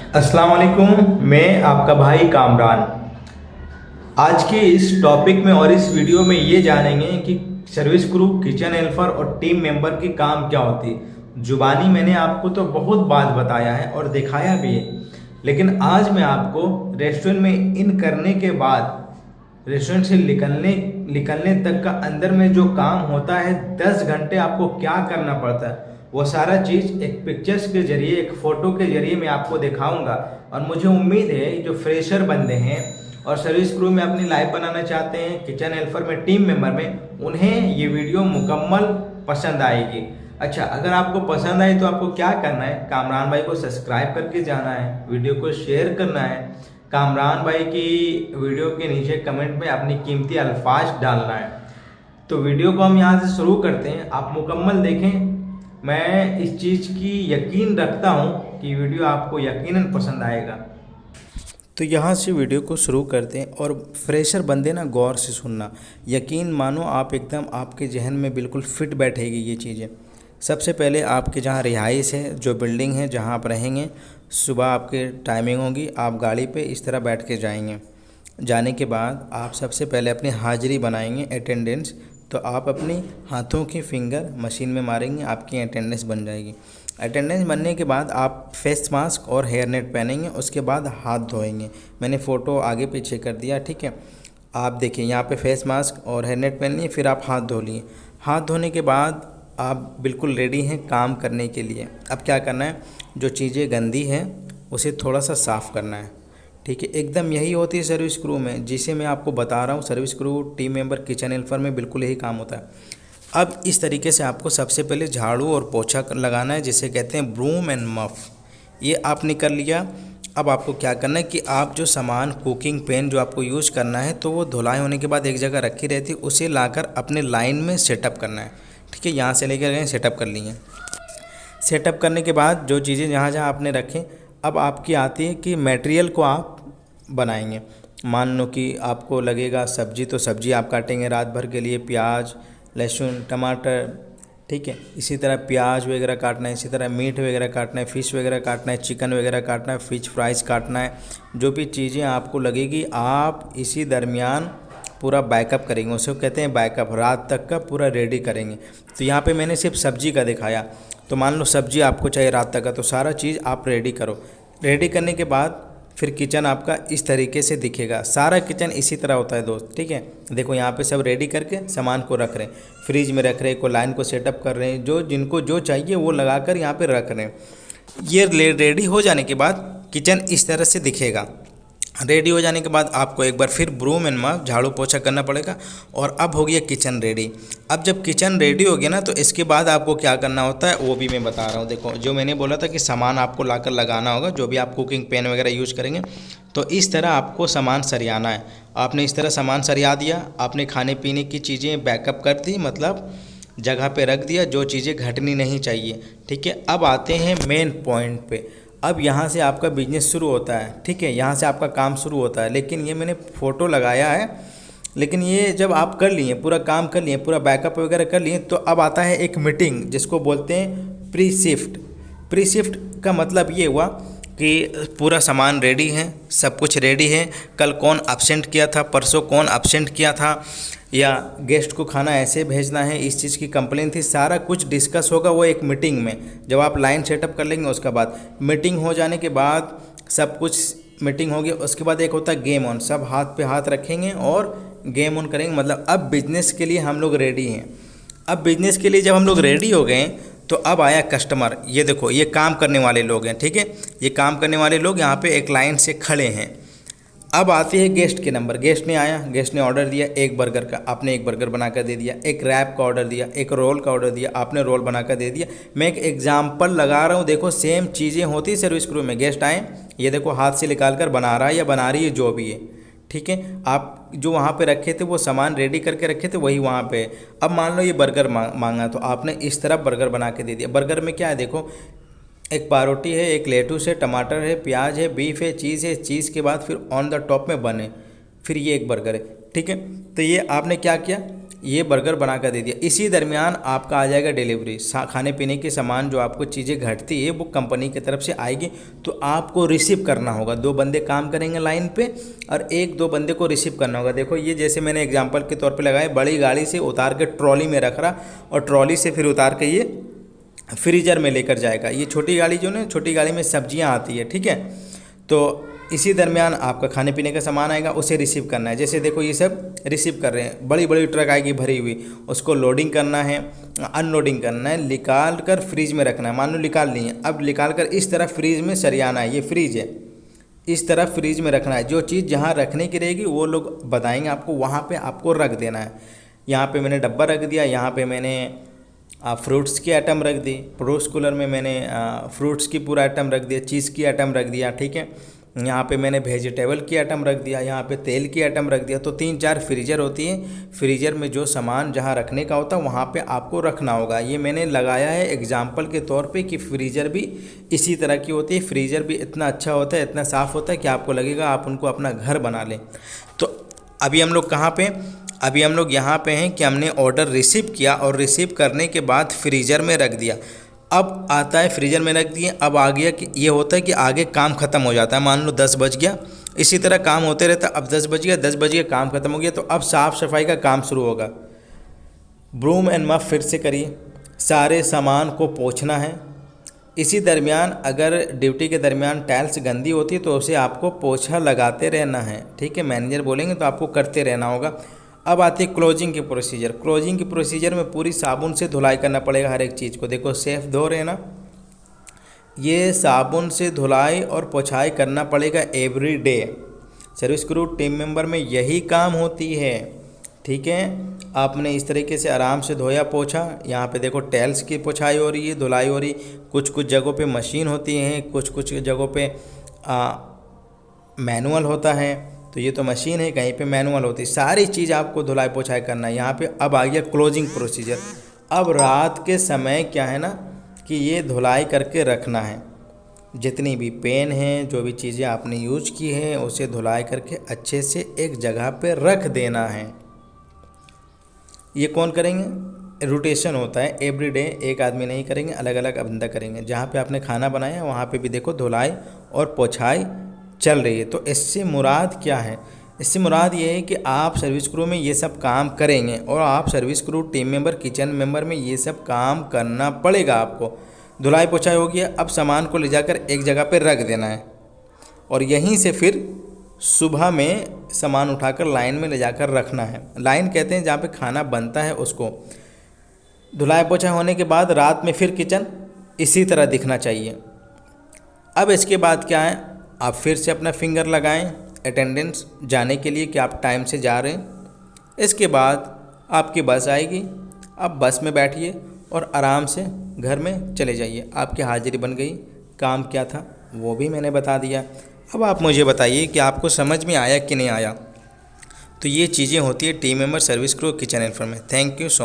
अस्सलाम वालेकुम। मैं आपका भाई कामरान। आज के इस टॉपिक में और इस वीडियो में ये जानेंगे कि सर्विस क्रू, किचन हेल्पर और टीम मेंबर की काम क्या होती है। जुबानी मैंने आपको तो बहुत बात बताया है और दिखाया भी है, लेकिन आज मैं आपको रेस्टोरेंट में इन करने के बाद रेस्टोरेंट से निकलने निकलने तक का अंदर में जो काम होता है, 10 घंटे आपको क्या करना पड़ता है, वो सारा चीज़ एक पिक्चर्स के जरिए, एक फ़ोटो के जरिए मैं आपको दिखाऊंगा। और मुझे उम्मीद है जो फ्रेशर बंदे हैं और सर्विस क्रू में अपनी लाइफ बनाना चाहते हैं, किचन हेल्पर में, टीम मेंबर में, उन्हें ये वीडियो मुकम्मल पसंद आएगी। अच्छा, अगर आपको पसंद आई तो आपको क्या करना है, कामरान भाई को सब्सक्राइब करके जाना है, वीडियो को शेयर करना है, कामरान भाई की वीडियो के नीचे कमेंट में अपनी कीमती अल्फाज डालना है। तो वीडियो को हम यहाँ से शुरू करते हैं, आप मुकम्मल देखें। मैं इस चीज़ की यकीन रखता हूँ कि वीडियो आपको यकीनन पसंद आएगा। तो यहाँ से वीडियो को शुरू करते हैं और फ्रेशर बंदे ना गौर से सुनना, यकीन मानो आप एकदम आपके जहन में बिल्कुल फिट बैठेगी ये चीज़ें। सबसे पहले आपके जहाँ रिहाइश है, जो बिल्डिंग है जहाँ आप रहेंगे, सुबह आपकी टाइमिंग होगी, आप गाड़ी पे इस तरह बैठ के जाएंगे। जाने के बाद आप सबसे पहले अपनी हाजिरी बनाएंगे, अटेंडेंस। तो आप अपनी हाथों की फिंगर मशीन में मारेंगे, आपकी अटेंडेंस बन जाएगी। अटेंडेंस बनने के बाद आप फेस मास्क और हेयर नेट पहनेंगे, उसके बाद हाथ धोएंगे। मैंने फ़ोटो आगे पीछे कर दिया, ठीक है। आप देखिए यहाँ पे फेस मास्क और हेयर नेट पहन लिए, फिर आप हाथ धो लिए। हाथ धोने के बाद आप बिल्कुल रेडी हैं काम करने के लिए। अब क्या करना है, जो चीज़ें गंदी हैं उसे थोड़ा सा साफ़ करना है, ठीक है। एकदम यही होती है सर्विस क्रू में, जिसे मैं आपको बता रहा हूँ। Service crew, team member, kitchen helper में बिल्कुल यही काम होता है। अब इस तरीके से आपको सबसे पहले झाड़ू और पोछा लगाना है, जिसे कहते हैं ब्रूम एंड मफ। ये आपने कर लिया। अब आपको क्या करना है कि आप जो सामान, कुकिंग पैन जो आपको यूज़ करना है, तो वो धुलाई होने के बाद एक जगह रखी रहती है, उसे लाकर अपने लाइन में सेटअप करना है, ठीक है। यहाँ से लेकर गए, सेटअप कर लिए। सेटअप करने के बाद जो चीज़ें जहाँ जहाँ आपने रखें, अब आपकी आती है कि मटेरियल को आप बनाएंगे। मान लो कि आपको लगेगा सब्जी, तो सब्जी आप काटेंगे रात भर के लिए, प्याज, लहसुन, टमाटर, ठीक है। इसी तरह प्याज वगैरह काटना है, इसी तरह मीट वगैरह काटना है, फ़िश वगैरह काटना है, चिकन वगैरह काटना है, फ़िश फ्राइज़ काटना है। जो भी चीज़ें आपको लगेगी, आप इसी दरमियान पूरा बैकअप करेंगे, उसे कहते हैं बैकअप। रात तक का पूरा रेडी करेंगे। तो यहाँ पे मैंने सिर्फ सब्जी का दिखाया। तो मान लो सब्जी आपको चाहिए रात तक का, तो सारा चीज़ आप रेडी करो। रेडी करने के बाद फिर किचन आपका इस तरीके से दिखेगा। सारा किचन इसी तरह होता है दोस्त, ठीक है। देखो यहाँ पे सब रेडी करके सामान को रख रहे हैं, फ्रिज में रख रहे हैं, को लाइन को सेटअप कर रहे हैं, जो जिनको जो चाहिए वो लगाकर यहाँ पे रख रहे हैं। ये रेडी हो जाने के बाद किचन इस तरह से दिखेगा। रेडी हो जाने के बाद आपको एक बार फिर ब्रूम एंड मॉप, झाड़ू पोछा करना पड़ेगा। और अब हो गया किचन रेडी। अब जब किचन रेडी हो गया ना, तो इसके बाद आपको क्या करना होता है वो भी मैं बता रहा हूँ। देखो, जो मैंने बोला था कि सामान आपको लाकर लगाना होगा, जो भी आप कुकिंग पैन वगैरह यूज़ करेंगे, तो इस तरह आपको सामान सरियाना है। आपने इस तरह सामान सरिया दिया, आपने खाने पीने की चीज़ें बैकअप कर दी, मतलब जगह पे रख दिया, जो चीज़ें घटनी नहीं चाहिए, ठीक है। अब आते हैं मेन पॉइंट पे। अब यहाँ से आपका बिजनेस शुरू होता है, ठीक है। यहाँ से आपका काम शुरू होता है। लेकिन ये मैंने फ़ोटो लगाया है, लेकिन ये जब आप कर लिए, पूरा काम कर लिए, पूरा बैकअप वगैरह कर लिए, तो अब आता है एक मीटिंग, जिसको बोलते हैं प्री शिफ्ट। प्री शिफ्ट का मतलब ये हुआ कि पूरा सामान रेडी है, सब कुछ रेडी है। कल कौन अब्सेंट किया था, परसों कौन अब्सेंट किया था, या गेस्ट को खाना ऐसे भेजना है, इस चीज़ की कंप्लेन थी, सारा कुछ डिस्कस होगा वो एक मीटिंग में। जब आप लाइन सेटअप कर लेंगे, उसके बाद मीटिंग हो जाने के बाद सब कुछ मीटिंग होगी, उसके बाद एक होता है गेम ऑन। सब हाथ पे हाथ रखेंगे और गेम ऑन करेंगे, मतलब अब बिजनेस के लिए हम लोग रेडी हैं। अब बिजनेस के लिए जब हम लोग रेडी हो गए, तो अब आया कस्टमर। ये देखो, ये काम करने वाले लोग हैं, ठीक है। ये काम करने वाले लोग यहाँ पे एक लाइन से खड़े हैं। अब आती है गेस्ट के नंबर। गेस्ट ने आया, गेस्ट ने ऑर्डर दिया एक बर्गर का, आपने एक बर्गर बनाकर दे दिया। एक रैप का ऑर्डर दिया, एक रोल का ऑर्डर दिया, आपने रोल बनाकर दे दिया। मैं एक एग्जांपल लगा रहा हूँ, देखो सेम चीज़ें होती है सर्विस क्रू में। गेस्ट आए, ये देखो हाथ से निकाल कर बना रहा है या बना रही है, जो भी है, ठीक है। आप जो वहाँ पे रखे थे, वो सामान रेडी करके रखे थे, वही वहाँ पे। अब मान लो ये बर्गर मांगा, तो आपने इस तरह बर्गर बना के दे दिया। बर्गर में क्या है, देखो, एक पारोटी है, एक लेटूस है, टमाटर है, प्याज है, बीफ है, चीज़ के बाद फिर ऑन द टॉप में बन है, फिर ये एक बर्गर है, ठीक है। तो ये आपने क्या किया, ये बर्गर बना कर दे दिया। इसी दरमियान आपका आ जाएगा डिलीवरी, खाने पीने के सामान जो आपको चीज़ें घटती है वो कंपनी की तरफ से आएगी, तो आपको रिसीव करना होगा। 2 बंदे काम करेंगे लाइन पे और 1-2 बंदे को रिसीव करना होगा। देखो ये जैसे मैंने एग्जांपल के तौर पे लगाया, बड़ी गाड़ी से उतार के ट्रॉली में रख रहा और ट्रॉली से फिर उतार के ये फ्रीजर में लेकर जाएगा। ये छोटी गाड़ी जो ना, छोटी गाड़ी में सब्जियाँ आती है, ठीक है। तो इसी दरमियान आपका खाने पीने का सामान आएगा, उसे रिसीव करना है। जैसे देखो ये सब रिसीव कर रहे हैं, बड़ी बड़ी ट्रक आएगी भरी हुई, उसको लोडिंग करना है, अनलोडिंग करना है, निकाल कर फ्रीज में रखना है। मान लो निकाल लिए, अब निकाल कर इस तरह फ्रीज में सरियाना है। ये फ्रीज है, इस तरह फ्रीज में रखना है। जो चीज़ जहाँ रखने की रहेगी वो लोग बताएंगे आपको, वहाँ पे आपको रख देना है। यहाँ पे मैंने डब्बा रख दिया, यहाँ पे मैंने फ्रूट्स की आइटम रख दी, फ्रूट्स कूलर में मैंने फ्रूट्स की पूरा आइटम रख दिया, चीज़ की आइटम रख दिया, ठीक है। यहाँ पे मैंने वेजिटेबल की आइटम रख दिया, यहाँ पे तेल की आइटम रख दिया। तो 3-4 फ्रीजर होती है, फ्रीजर में जो सामान जहाँ रखने का होता है वहाँ पे आपको रखना होगा। ये मैंने लगाया है एग्जाम्पल के तौर पे कि फ्रीजर भी इसी तरह की होती है। फ्रीजर भी इतना अच्छा होता है, इतना साफ़ होता है कि आपको लगेगा आप उनको अपना घर बना लें। तो अभी हम लोग कहाँ पे, अभी हम लोग यहाँ पे हैं कि हमने ऑर्डर रिसीव किया और रिसीव करने के बाद फ्रीजर में रख दिया। अब आता है फ्रीजर में रख दिए, अब आ गया कि ये होता है कि आगे काम ख़त्म हो जाता है। मान लो 10 बज गया, इसी तरह काम होते रहता है। अब 10 बज गया, 10 बज गया, काम ख़त्म हो गया, तो अब साफ़ सफाई का काम शुरू होगा। ब्रूम एंड मफ फिर से करिए, सारे सामान को पोंछना है। इसी दरमियान अगर ड्यूटी के दरमियान टाइल्स गंदी होती है तो उसे आपको पोछा लगाते रहना है, ठीक है। मैनेजर बोलेंगे तो आपको करते रहना होगा। अब आती है क्लोजिंग की प्रोसीजर। क्लोजिंग की प्रोसीजर में पूरी साबुन से धुलाई करना पड़ेगा हर एक चीज़ को। देखो सेफ धो रहे हैं ना, ये साबुन से धुलाई और पोछाई करना पड़ेगा every day. Service crew team member में यही काम होती है, ठीक है। आपने इस तरीके से आराम से धोया पोछा। यहाँ पे देखो टाइल्स की पोछाई हो रही है, धुलाई हो रही। कुछ कुछ जगहों पे मशीन होती है, कुछ कुछ जगहों पे मैनुअल होता है। तो ये तो मशीन है, कहीं पे मैनुअल होती है। सारी चीज़ आपको धुलाई पोछाई करना है यहाँ पे। अब आ गया क्लोजिंग प्रोसीजर। अब रात के समय क्या है ना कि ये धुलाई करके रखना है। जितनी भी पेन है, जो भी चीज़ें आपने यूज की है, उसे धुलाई करके अच्छे से एक जगह पे रख देना है। ये कौन करेंगे? रोटेशन होता है एवरी डे, एक आदमी नहीं करेंगे, अलग अलग बंदा करेंगे। जहाँ पे आपने खाना बनाया वहाँ पे भी देखो धुलाई और पोछाई चल रही है। तो इससे मुराद क्या है? इससे मुराद ये है कि आप सर्विस क्रू में ये सब काम करेंगे और आप service crew team member, kitchen member में ये सब काम करना पड़ेगा आपको। धुलाई पोछाई हो गया, अब सामान को ले जाकर एक जगह पर रख देना है और यहीं से फिर सुबह में सामान उठाकर लाइन में ले जाकर रखना है। लाइन कहते हैं जहाँ पे खाना बनता है उसको। धुलाई पोछाई होने के बाद रात में फिर किचन इसी तरह दिखना चाहिए। अब इसके बाद क्या है, आप फिर से अपना फिंगर लगाएं अटेंडेंस जाने के लिए कि आप टाइम से जा रहे हैं। इसके बाद आपकी बस आएगी, अब बस में बैठिए और आराम से घर में चले जाइए। आपकी हाजिरी बन गई। काम क्या था वो भी मैंने बता दिया। अब आप मुझे बताइए कि आपको समझ में आया कि नहीं आया। तो ये चीज़ें होती है team member, service crew, kitchen helper में। Thank you so much.